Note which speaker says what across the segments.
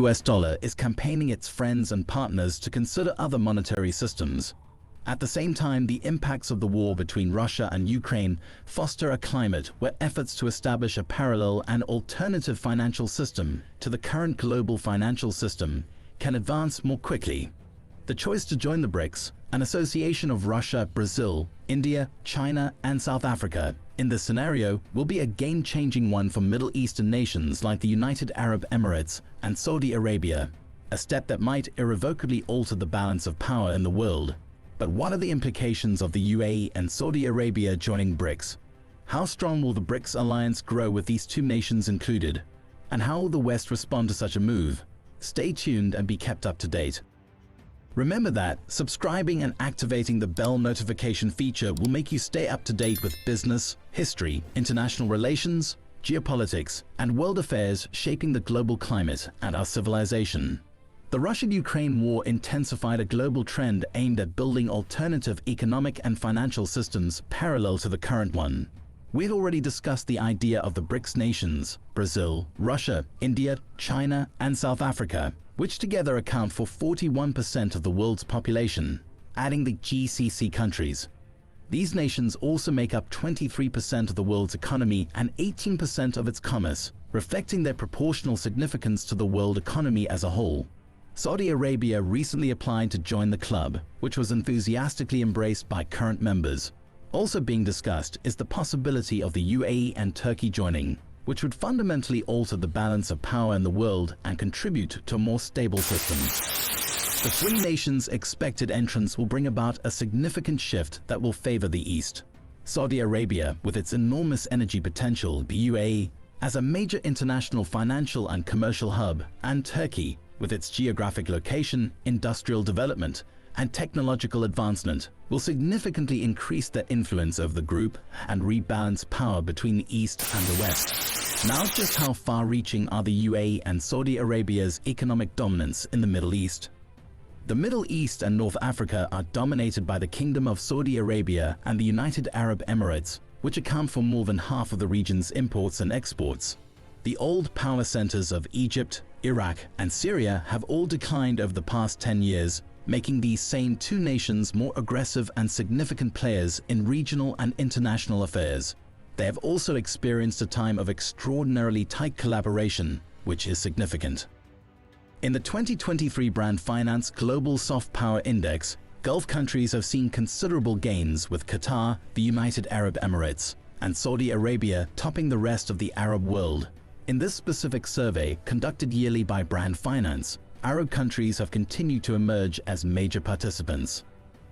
Speaker 1: US dollar is campaigning its friends and partners to consider other monetary systems. At the same time, the impacts of the war between Russia and Ukraine foster a climate where efforts to establish a parallel and alternative financial system to the current global financial system can advance more quickly. The choice to join the BRICS, an association of Russia, Brazil, India, China, and South Africa, in this scenario will be a game-changing one for Middle Eastern nations like the United Arab Emirates and Saudi Arabia, a step that might irrevocably alter the balance of power in the world. But what are the implications of the UAE and Saudi Arabia joining BRICS? How strong will the BRICS alliance grow with these two nations included? And how will the West respond to such a move? Stay tuned and be kept up to date. Remember that subscribing and activating the bell notification feature will make you stay up to date with business, history, international relations, geopolitics, and world affairs shaping the global climate and our civilization. The Russia-Ukraine war intensified a global trend aimed at building alternative economic and financial systems parallel to the current one. We've already discussed the idea of the BRICS nations, Brazil, Russia, India, China, and South Africa, which together account for 41% of the world's population, adding the GCC countries. These nations also make up 23% of the world's economy and 18% of its commerce, reflecting their proportional significance to the world economy as a whole. Saudi Arabia recently applied to join the club, which was enthusiastically embraced by current members. Also being discussed is the possibility of the UAE and Turkey joining, which would fundamentally alter the balance of power in the world and contribute to a more stable system. The three nations' expected entrance will bring about a significant shift that will favor the East. Saudi Arabia, with its enormous energy potential, the UAE, as a major international financial and commercial hub, and Turkey, with its geographic location, industrial development, and technological advancement, will significantly increase their influence over the group and rebalance power between the East and the West. Now, just how far-reaching are the UAE and Saudi Arabia's economic dominance in the Middle East? The Middle East and North Africa are dominated by the Kingdom of Saudi Arabia and the United Arab Emirates, which account for more than half of the region's imports and exports. The old power centers of Egypt, Iraq, and Syria have all declined over the past 10 years, making these same two nations more aggressive and significant players in regional and international affairs. They have also experienced a time of extraordinarily tight collaboration, which is significant. In the 2023 Brand Finance Global Soft Power Index, Gulf countries have seen considerable gains, with Qatar, the United Arab Emirates, and Saudi Arabia topping the rest of the Arab world. In this specific survey, conducted yearly by Brand Finance, Arab countries have continued to emerge as major participants.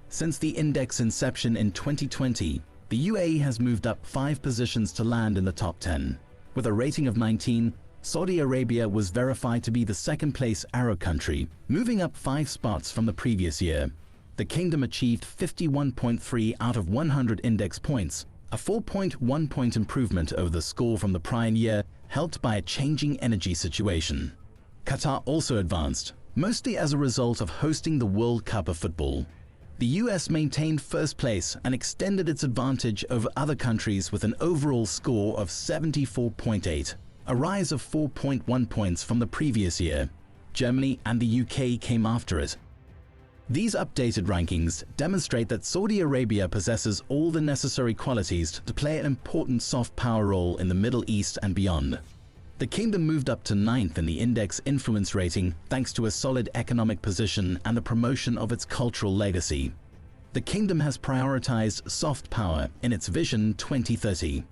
Speaker 1: Since the index inception in 2020, the UAE has moved up 5 positions to land in the top 10. With a rating of 19, Saudi Arabia was verified to be the second-place Arab country, moving up 5 spots from the previous year. The kingdom achieved 51.3 out of 100 index points, a 4.1-point improvement over the score from the prior year, helped by a changing energy situation. Qatar also advanced, mostly as a result of hosting the World Cup of football. The US maintained first place and extended its advantage over other countries with an overall score of 74.8, a rise of 4.1 points from the previous year. Germany and the UK came after it. These updated rankings demonstrate that Saudi Arabia possesses all the necessary qualities to play an important soft power role in the Middle East and beyond. The kingdom moved up to 9th in the index influence rating thanks to a solid economic position and the promotion of its cultural legacy. The kingdom has prioritized soft power in its Vision 2030.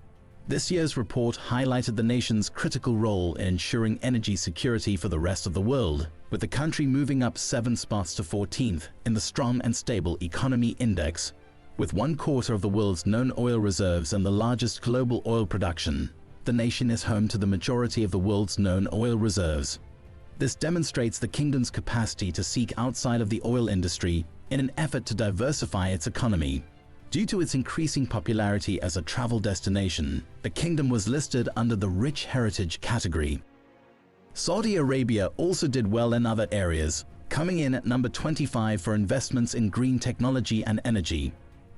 Speaker 1: This year's report highlighted the nation's critical role in ensuring energy security for the rest of the world, with the country moving up 7 spots to 14th in the Strong and Stable Economy Index. With 1/4 of the world's known oil reserves and the largest global oil production, the nation is home to the majority of the world's known oil reserves. This demonstrates the kingdom's capacity to seek outside of the oil industry in an effort to diversify its economy. Due to its increasing popularity as a travel destination, the kingdom was listed under the Rich Heritage category. Saudi Arabia also did well in other areas, coming in at number 25 for investments in green technology and energy.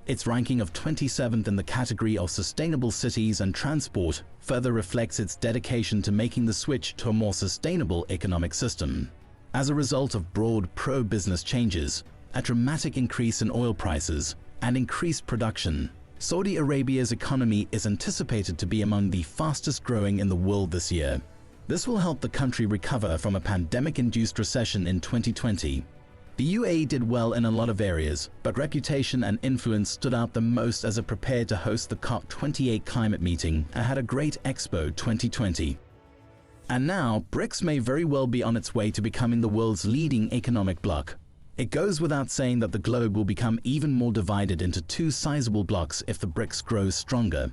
Speaker 1: Its ranking of 27th in the category of sustainable cities and transport further reflects its dedication to making the switch to a more sustainable economic system. As a result of broad pro-business changes, a dramatic increase in oil prices, and increased production, Saudi Arabia's economy is anticipated to be among the fastest growing in the world this year. This will help the country recover from a pandemic-induced recession in 2020. The UAE did well in a lot of areas, but reputation and influence stood out the most as it prepared to host the COP28 climate meeting and had a great Expo 2020. And now, BRICS may very well be on its way to becoming the world's leading economic bloc. It goes without saying that the globe will become even more divided into two sizable blocs if the BRICS grows stronger.